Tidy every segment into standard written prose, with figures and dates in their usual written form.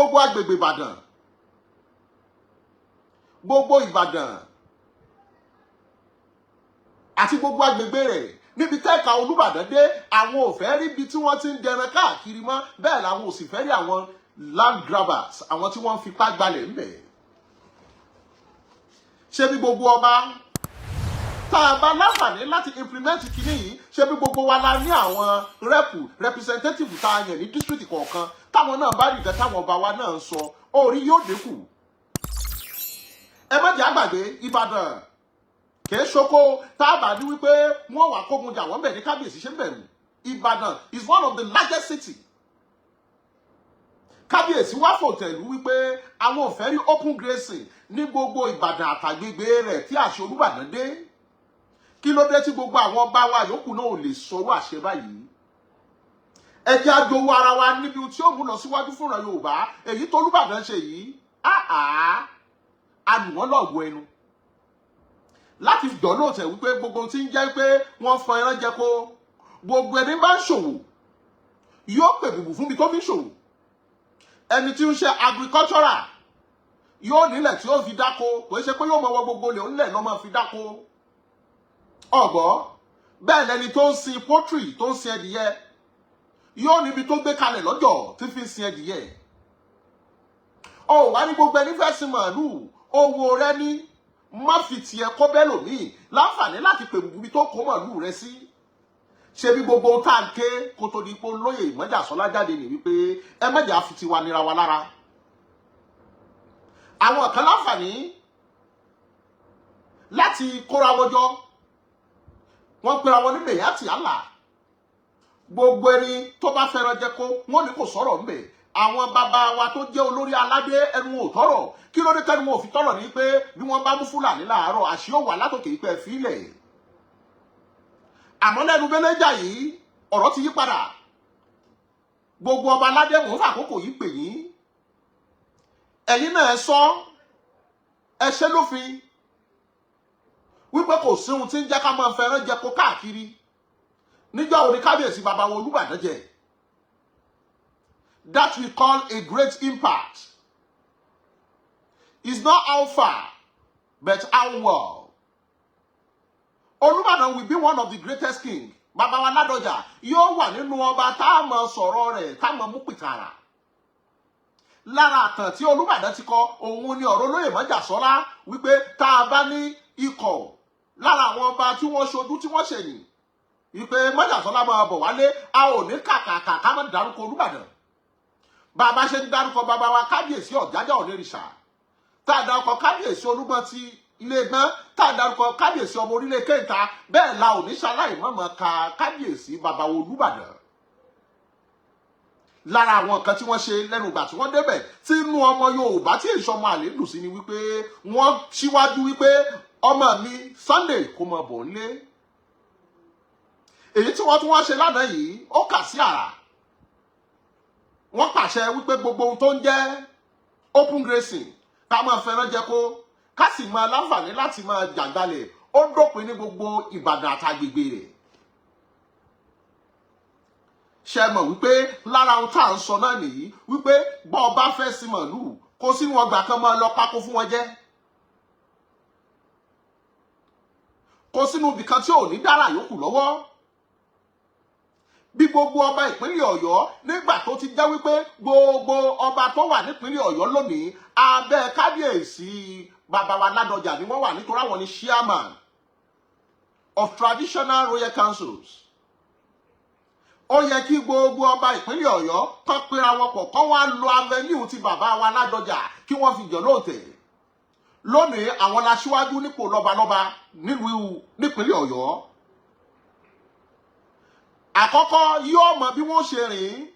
gbogbo agbègbè Ìbàdàn, gbogbo Ìbàdàn àti gbogbo agbègbè rẹ̀ níbi tẹ́ka Olúbàdàn dé, àwọn ò fẹ́ rí ibi tí wọ́n ti ń dẹran káàkiri mọ́, bẹ́ẹ̀ làwọn ò sì fẹ́ rí àwọn land grabbers, àwọn tí wọ́n ń fipá gbalẹ̀ ńbẹ̀. Ṣé bí gbogbo ọba tá a bá láǹfààní láti implement kìíní yìí, ṣé bí gbogbo wa la ní àwọn representative tá a yàn ní district kọ̀ọ̀kan, táwọn náà bá rí nǹkan táwọn ọba wa náà ń sọ, orí yóò dínkù. Ẹ má jẹ́ àgbàgbé Ìbàdàn kìí ṣoko tá a bá ní wípé wọ́n wà kógun jà wọ́n bẹ̀ ní kábíyèsí ṣe ń bẹ̀rù. Ìbàdàn is one of the largest city. Kábíyèsí wá fòtẹ̀lú wípé àwọn ò fẹ́ rí open grazing ní gbogbo Ìbàdàn àtàgbègbè rẹ̀ tí àṣẹ Olúbàdàn dé. Kí ló dé tí gbogbo àwọn ọba wa yòókù náà ò lè sọ̀rọ̀ àṣẹ báyìí? Ẹ jẹ́ a jọ̀wọ́ ara wa níbi tí ó mú lọ síwájú fúnra Yorùbá. Èyí tó Olúbàdàn ṣe yìí, a nù wọ́n lọ́gùn ẹnu. Láti dọ̀lóòtẹ̀ wípé gbogbo tí ń jẹ́ pé wọ́n fọn ẹran jẹko, gbogbo ẹni bá ń ṣòwò yóò pè bùbù fún mi tó fi ṣòwò. Ẹni tí ń ṣe agricultural yóò nílẹ̀ tí ó fi dáko, kò ṣe pé yóò mọ wọ gbogbo ilẹ̀ onílẹ̀ lọ́ máa fi dáko. Ọ̀gbọ́ bẹ́ẹ̀ lẹni tó ń sin poultry, tó ń sin ẹdìyẹ, yóò níbi tó gbé kalẹ̀ lọ́jọ́ tí fi ń sin ẹdìyẹ. Ó wá ní gbogbo ẹni fẹ́ sin màálù, owó rẹ ní má fi tiẹ̀ kó bẹ́ẹ̀ lòmíì láǹfààní láti pè bùbù tó kó màálù rẹ sí. Ṣé bí gbogbo tá à ń ké kó tó di pé olóyè Ìmọ̀jàsọ́lá jáde ní wípé ẹ mẹ́jà fi tiwa nira wa lára. Àwọn kan láǹfààní láti kóra wọn jọ, wọ́n pera wọn ní mẹ̀yàtì àlà. Gbogbo ẹni tó bá fẹ́ràn jẹko wọ́n ní kò sọ̀rọ̀ ńbẹ̀. Àwọn bàbá wa tó jẹ́ olórí aládé ẹnu ò tọrọ. Kí ló dé tẹ́nu wọn ò fi tọrọ ní pé bí wọ́n bá mú Fúlàní láàárọ̀ àṣì ó wà látòkè ìpẹ́ fílẹ̀. Àmọ́ lẹ́nu Bẹ́lẹ́jà yìí ọ̀rọ̀ ti yí padà. Gbogbo ọba aládé mò ń fàkókò yìí pè yín. Ẹ̀yin náà ẹ sọ, ẹ ṣe lófin wípé kò sí ohun tí ń jẹ́ ká máa fẹ́ràn jẹko káàkiri. Níjọ́ wo ni kábíyèsí bàbá wa Olúbàdàn jẹ? That we call a great impact. It's not how far, but how well. Olubadan will be one of the greatest kings. Bàbá wa Ladoja yóò wà nínú ọba tá a máa sọ̀rọ̀ rẹ̀ tá a máa mú pìkàrà. Lára àtàn tí Olubadan ti kọ, òun ni ọ̀rọ̀ olóyè Ìmọ̀jàsọ́lá wípé tá a bá ní ikọ̀ lára àwọn ọba tí wọ́n ṣojú tí wọ́n ṣẹ̀yìn, wípé Ìmọ̀jàsọ́lá máa bọ̀ wálé, a ò ní kàkàkà ká má dárúkọ Olúbàdàn. Bàbá ṣe ń dárúkọ bàbá wa kábíyèsí Ọ̀jájá Onírìṣà, tá a dárúkọ kábíyèsí Olúgbọ́n ti ilé gbọ́n, tá a dárúkọ kábíyèsí ọmọ orílẹ̀ Kéńtà, bẹ́ẹ̀ la ò ní ṣaláì mọ̀mọ́ ka kábíyèsí bàbá wa Olúbàdàn. Lára àwọn nǹkan tí wọ́n ṣe lẹ́nu ìgbà tí wọ́n débẹ̀ tí inú ọmọ Yorùbá tí èso ọmọ àlè dùn sí ni wípé wọ́n síwájú wípé ọmọ mi Sunday kò mọ̀ bọ̀ nílé. Èyí tí wọ́n tún wá ṣe lánàá yìí ó kà sí àrà. Wọ́n pàṣẹ wípé gbogbo ohun tó ń jẹ́ open grazing ká máa fẹ́ràn jẹko, ká sì máa láǹfààní láti máa jàgbálẹ̀, ó dópin ní gbogbo Ìbàdàn àtàgbègbè rẹ̀. Ṣé mọ̀ wípé lára ohun tá à ń sọ náà nìyí wípé bọ́ ọba fẹ́ sí màálù kó sínú ọgbà kan máa lọ pákó fún wọn jẹ. Kó sínú ibìkan tí ò ní dára yòókù lọ́wọ́. Bí gbogbo ọba ìpínlẹ̀ Ọ̀yọ́ nígbà tó ti jẹ́ wípé gbogbo ọba tó wà nípínlẹ̀ Ọ̀yọ́ lónìí abẹ́ kábíyèsí bàbá wa Ládọjà ni wọ́n wà nítorí àwọn ni chairman of traditional royal councils. Ó yẹ kí gbogbo ọba ìpínlẹ̀ Ọ̀yọ́ kán pera wọn pọ̀ kán wá lo avenue ti bàbá wa Ládọjà kí wọ́n fi jọ lóòtẹ̀. Lónìí àwọn aṣíwájú nípò lọ́balọ́ba nípínlẹ̀ Ọ̀yọ́. Àkọ́kọ́ yóò mọ bí wọ́n ṣe rìn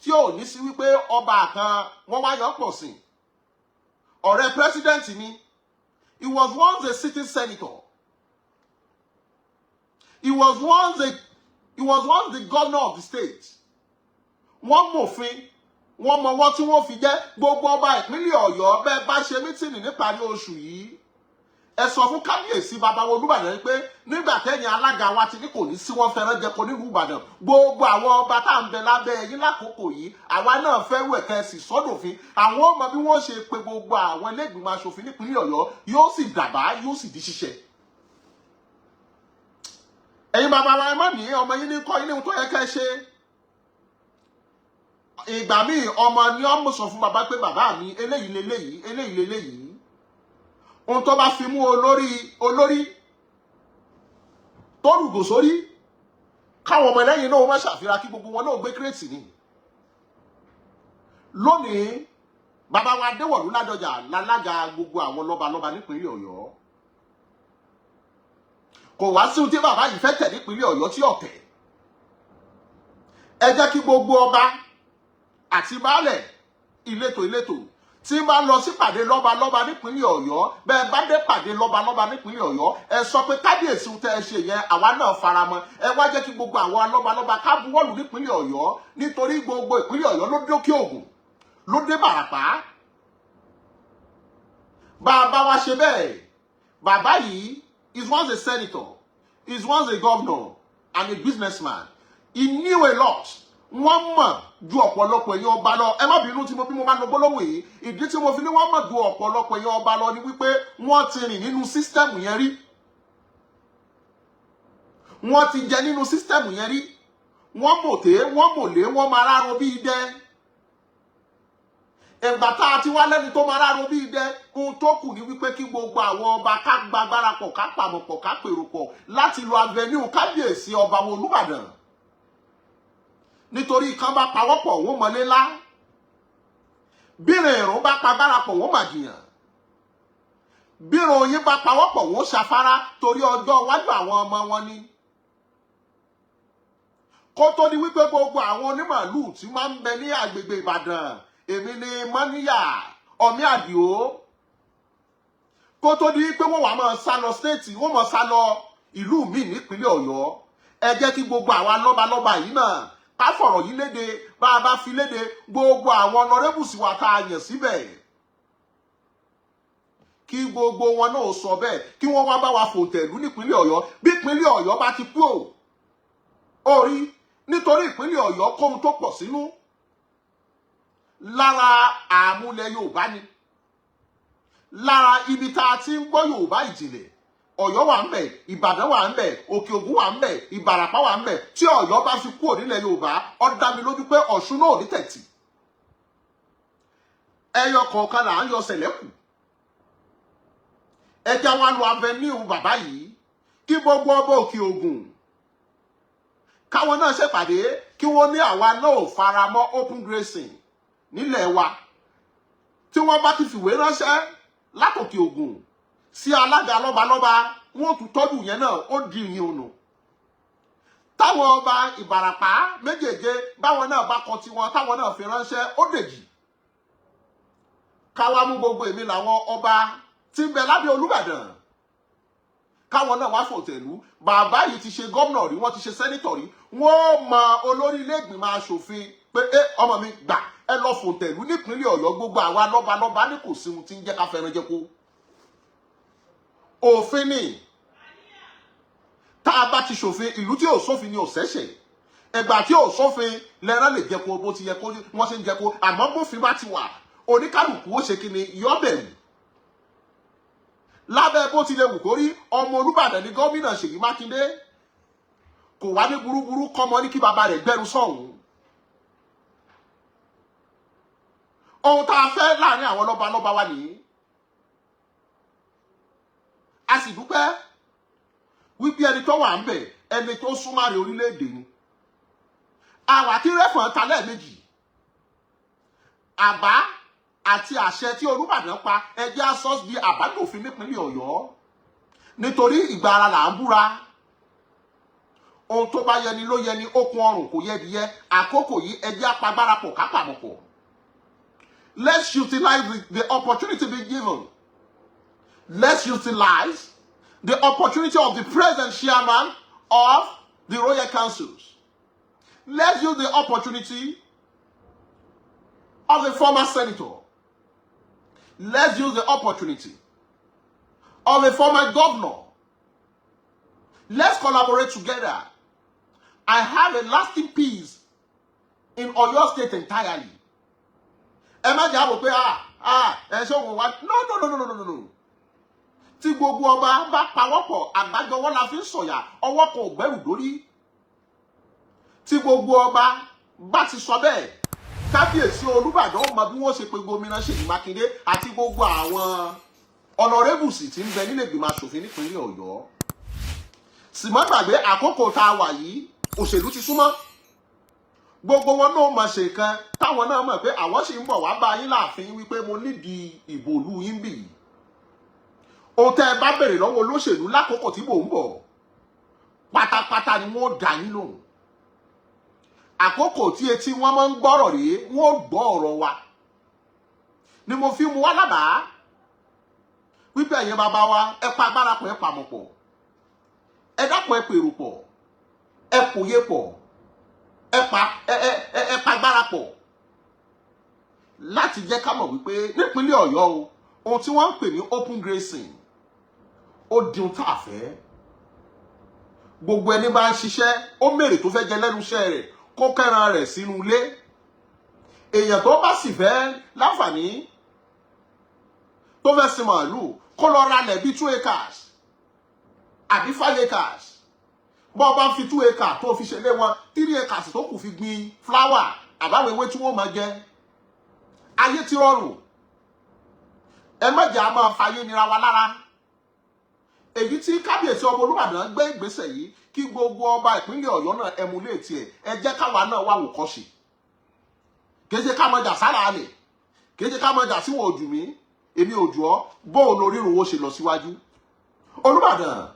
tí ò ní sí wípé ọba kan wọ́n wá yọ pọ̀ sí. Ọ̀rẹ́ president ni, he was once a sitting senator. He was once the governor of the state. Wọ́n mọ̀fin, wọ́n mọ wọ́n tí wọ́n fi jẹ́ gbogbo ọba ìpínlẹ̀ Ọ̀yọ́ bẹ́ẹ̀ bá ṣe mítìnì níparí oṣù yìí. ẹ sọ fún kábíyèsí bàbá wa Olúbàdàn pé nígbà tẹ́yìn alága wa ti ní kò ní sí wọn fẹ́ràn jẹ kó nílùú Ìbàdàn gbogbo àwọn ọba tá à ń bẹ lábẹ́ ẹ̀yìn lákòókò yìí àwa náà fẹ́ wẹ̀ kẹ́sì sọ́dọ̀fin àwọn ọmọ bí wọ́n ṣe pe gbogbo àwọn ẹlẹ́gbìmọ̀ aṣòfin nípínlẹ̀ Ọ̀yọ́ yóò sì dàbá yóò sì di ṣíṣe. ẹ̀yin bàbá wa ẹ má ní ọmọ yín ní kọ́ yín ní ohun tó yẹ kẹ́ ṣe. ìgbà míì ọmọ ni ọmọ sọ fún bàbá pé bàbá mi eléyìí leléyìí ohun tó bá fi mú olórí tó rùgò sórí káwọn ọmọ ẹlẹ́yìn náà má ṣàfihàn kí gbogbo wọn náà gbé kírètì ni. lónìí bàbá wa Adéwọ̀lú Ládọjà lálága gbogbo àwọn lọ́balọ́ba nípínlẹ̀ Ọ̀yọ́ kò wá sí ohun tí bàbá yìí fẹ́ tẹ̀ nípínlẹ̀ Ọ̀yọ́ tí ọ̀tẹ̀. ẹ jẹ́ kí gbogbo ọba àti baálẹ̀ ìletò tí bá lọ sí pàdé lọ́balọ́ba nípínlẹ̀ Ọ̀yọ́ bẹ́ẹ̀ bá dé pàdé lọ́balọ́ba nípínlẹ̀ Ọ̀yọ́ ẹ sọ pé kábíyèsí tẹ́ ẹ ṣe yẹn àwa náà faramọ́ ẹ wá jẹ́ kí gbogbo àwọn lọ́balọ́ba ká buwọ́lù nípínlẹ̀ Ọ̀yọ́ nítorí gbogbo ìpínlẹ̀ Ọ̀yọ́ ló dókè Ògùn ló dé Bàràpá. bàbá wa ṣe bẹ́ẹ̀ bàbá yìí is once a senator is once a governor and a businessman he knew a lot. wọ́n mọ̀ ju ọ̀pọ̀lọpọ̀ èèyàn ọba lọ ẹ má bínú tí mo bá lọ gbólóhùn yìí ìdí tí mo fi ní wọ́n mọ̀ ju ọ̀pọ̀lọpọ̀ èèyàn ọba lọ ni wípé wọ́n ti rìn nínú sísítẹ́mù yẹn rí wọ́n ti jẹ nínú sísítẹ́mù yẹn rí wọ́n mòté wọ́n mòlé wọ́n máa ráro bí idẹ ẹ̀gbà tá a ti wá lẹ́ni tó máa ráro bí idẹ ohun tó kù ní wípé kí gbogbo àwọn ọba ká gbàgbára pọ̀ ká pàmò pọ̀ ká pèrò pọ̀ láti lo avenue kábíyèsí ọba wo Olúbàdàn nítorí kan bá pawọ́pọ̀ wọ́n mọ́lé ńlá bírìn ìrún bá pagbára pọ̀ wọ́n màjìyàn bírìn oyin bá pawọ́pọ̀ wọ́n ṣàfárá torí ọjọ́ iwájú àwọn ọmọ wọn ni. kó tó di wípé gbogbo àwọn onímàálù tí máa ń bẹ ní agbègbè Ìbàdàn èmi ni mọ́níyà ọ̀mí àdìó kó tó di wípé wọ́n wà máa sá lọ stéètì wọ́n máa sá lọ ìlú míì nípínlẹ̀ Ọ̀yọ́ ẹ jẹ́ kí gbogbo àwọn lọ́balọ́ba yìí náà ká fọ̀rọ̀ yìí léde bá a bá fi léde gbogbo àwọn honorables wa tá a yàn síbẹ̀ kí gbogbo wọn náà sọ bẹ́ẹ̀ kí wọ́n wá bá wa fòǹtẹ̀lú nípínlẹ̀ Ọ̀yọ́ bí ìpínlẹ̀ Ọ̀yọ́ bá ti kú orí nítorí ìpínlẹ̀ Ọ̀yọ́ kóhun tó pọ̀ sínú lára àmúlẹ̀ Yorùbá ni lára ibi tá a ti ń gbọ́ Yorùbá ìjìnlẹ̀ Ọ̀yọ́ wà ń bẹ̀ Ìbàdàn wà ń bẹ̀ Òkè Ògùn wà ń bẹ̀ Ìbàràpá wà ń bẹ̀ tí Ọ̀yọ́ bá fi kúrò nílẹ̀ Yorùbá ó dá mi lójú pé Ọ̀ṣun náà ní tẹ̀tì ẹyọ kọ̀ọ̀kan là ń yọ sẹ̀lẹ́kù ẹjẹ́ wa lo avenue bàbá yìí kí gbogbo ọba Òkè Ògùn káwọn náà ṣèpàdé kí wọ́n ní àwa náà faramọ́ open grazing nílẹ̀ wa tí wọ́n bá ti fìwé ránṣẹ́ látòkè Ògùn sí alága lọ́balọ́ba wọ́n tún tọ́jú yẹn náà ó di ìyìn ònà táwọn ọba Ìbàràpá méjèèjé báwọn náà bá kọ tiwọn táwọn náà fi ránṣẹ́ ó dèjì káwa mú gbogbo èmi làwọn ọba tí ń bẹ lábẹ́ Olúbàdàn káwọn náà wá fòǹtẹ̀lú bàbá yìí ti ṣe gómìnà rí wọ́n ti ṣe sẹ́nítọ̀ rí wọ́n mọ olórí ilé ìgbìmọ̀ aṣòfin pé ọmọ mi gbà ẹ lọ fòǹtẹ̀lú nípínlẹ̀ Ọ̀yọ́ gbogbo àwa lọ́balọ́ba ní kò sí ohun tí ń jẹ́ ká fẹ́ràn jẹ́ kó òfin ni tá a bá ti ṣòfin ìlú tí ò sófin ni ò ṣẹ̀ṣẹ̀ ẹgbà tí ò sófin lẹ́rán lè jẹ́ kó bó ti yẹ kó wọ́n ṣe ń jẹ́ kó àmọ́ bófin bá ti wà oníkálùkù ó ṣe kí ni yọ́ bẹ̀rù lábẹ́ bó ti lè wù kó rí ọmọ Olúbàdàn ní gómìnà Ṣèyí Mákindé kò wá ní burúburú kọ́mọ ní kí bàbá rẹ̀ gbẹ́rù sọ̀hún ohun tá a fẹ́ láàrin àwọn lọ́balọ́ba wa nìyí a sì dúpẹ́ wípé ẹni tó wà ń bẹ̀ ẹni tó súnmọ́ orílẹ̀-èdè ni àwa tí rẹ́fọ̀n ta lẹ́ẹ̀mejì àbá àti àṣẹ tí Olúbàdàn pa ẹjẹ́ asọ́s di àbádòfin nípínlẹ̀ Ọ̀yọ́ nítorí ìgbà ara là ń búra ohun tó bá yẹni ló yẹni okùn ọrùn kò yẹ díẹ̀ àkókò yìí ẹjẹ́ apagbára pọ̀ kápàmọ̀ pọ̀ let's utilize the opportunity being given. Let's utilize the opportunity of the present chairman of the Royal Councils. Let's use the opportunity of the former senator. Let's use the opportunity of a former governor. Let's collaborate together and have a lasting peace in Oyo State entirely. No. Tí gbogbo ọba bá pawọ́pọ̀ àgbájọ wọn la fi ń sọ̀yà ọwọ́ kan ò gbẹ́rù dórí. Tí gbogbo ọba bá ti sọ bẹ́ẹ̀, kábíyèsí Olúbàdàn mọ bí wọ́n ṣe pe gómìnà Ṣèyí Mákindé àti gbogbo àwọn honorables tí ń bẹ nílé ìgbìmọ̀ aṣòfin nípínlẹ̀ Ọ̀yọ́. Sì má gbàgbé àkókò tá a wà yìí, òṣèlú ti súnmọ́. Gbogbo wọn náà máa ṣe nǹkan táwọn náà mọ̀ pé àwọn sì ń bọ̀ wá bá yín láàfin wípé mo nídìí ìbò ìlú yín bì. Ó tẹ́ ẹ bá bèrè lọ́wọ́ olóṣèlú lákòókò tí mò ń bọ̀, pátápátá ni wọ́n dá yín lóhùn. Àkókò tí etí wọn máa ń gbọ́rọ̀ rèé, wọ́n gbọ́ ọ̀rọ̀ wa. Ni mo fi mú wá lábàá wípé ẹ̀yin bàbá wa ẹ pa agbára pọ̀ ẹ pamọ́ pọ̀. Ẹ dákun ẹ pèrò pọ̀, ẹ pòye pọ̀, ẹ pa agbára pọ̀. Láti jẹ́ ká mọ̀ wípé nípínlẹ̀ Ọ̀yọ́ o, ohun tí wọ́n ń pè ní open grazing ó di ohun tá a fẹ́. Gbogbo ẹni bá ń ṣiṣẹ́ ó mèrè tó fẹ́ jẹ lẹ́nu iṣẹ́ rẹ̀ kó kẹ́ran rẹ̀ sínú ilé. Èèyàn tó bá sì fẹ́ láǹfààní tó fẹ́ sin màálù kó lọ ralẹ̀ bí 2 acres àbí 5 acres. Bọ́ bá fi 2 acres tó fi ṣẹlẹ̀ wọn 3 acres tó kù fi gbin flower àbáwọn ewé tí wọ́n máa jẹ. Ayé ti rọrùn. Ẹ má jẹ́ a máa fayé nira wa lára. Èyí tí kábíyèsí ọba Olúbàdàn gbé ìgbésẹ̀ yìí kí gbogbo ọba ìpínlẹ̀ Ọ̀yọ́ náà emulate ẹ̀. Ẹ jẹ́ káwa náà wá wòkọ́ṣe. Kì í ṣe ká máa jà sára alẹ̀. Kì í ṣe ká máa jà síwọ̀n ojú mi. Èmi ojú ọ bóun lórí ìrùwò ṣe lọ síwájú. Olúbàdàn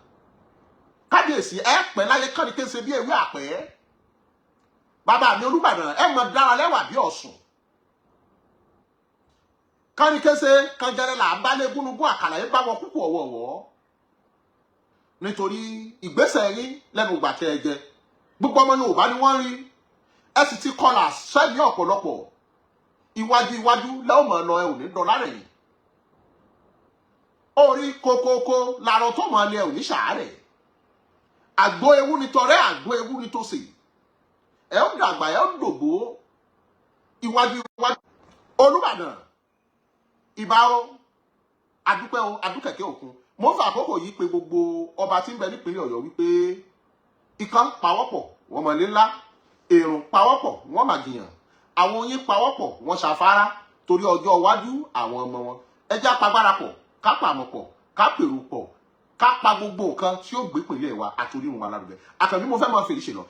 kábíyèsí ẹ pẹ́ láyé kán ní kése bí ewé àpẹ́. Bàbá mi Olúbàdàn ẹ mọ̀ dára lẹ́wà bí Ọ̀ṣun. Kán ní kése kanjẹrẹ là ń bá lé gúnugún àkàlà yẹn bá wọn kúkú ọ̀wọ̀ọ̀wọ́. Nítorí ìgbésẹ̀ yín lẹ́nu ìgbà tẹ́ ẹ jẹ. Gbogbo ọmọ Yorùbá ni wọ́n rí. Ẹ sì ti kọlà sẹ́yìn ọ̀pọ̀lọpọ̀. Iwájú lẹ́wọ̀n mọ̀ lọ ẹ ò ní dọ́là rẹ̀ yìí. Orí kokoko làrọ̀ tó mọ̀ lẹ ò ní ṣàárẹ̀. Àgbo ewu ni tọrẹ, àgbo ewu ni tòsè. Ẹ ó dàgbà ẹ ó dògbò. Iwájú. Olúbàdàn ìbà o, adúpẹ́ o, adúkẹ̀kẹ́ òkun. Mo fà àkókò yìí pé gbogbo ọba tí ń bẹ nípínlẹ̀ Ọ̀yọ́ wípé ikán pawọ́pọ̀ wọ́n mọ̀ lé ńlá, èrùn pawọ́pọ̀ wọ́n mà jìyàn, àwọn oyin pawọ́pọ̀ wọ́n ṣàfárá torí ọjọ́ iwájú àwọn ọmọ wọn. Ẹ jẹ́ apagbára pọ̀, ká pàmọ̀ pọ̀, ká pèrò pọ̀, ká pa gbogbo nǹkan tí ó gbé ìpínlẹ̀ wa àti orí wọn lárugẹ. Àkànbí mo fẹ́ máa fèrè ṣe lọ.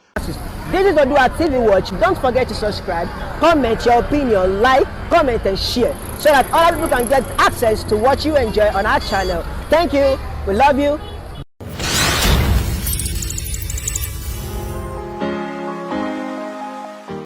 This is ODUA TV Watch. Don't forget to subscribe, comment your opinion, like, comment and share so that other people can get access to what you enjoy on our channel. Thank you. We love you.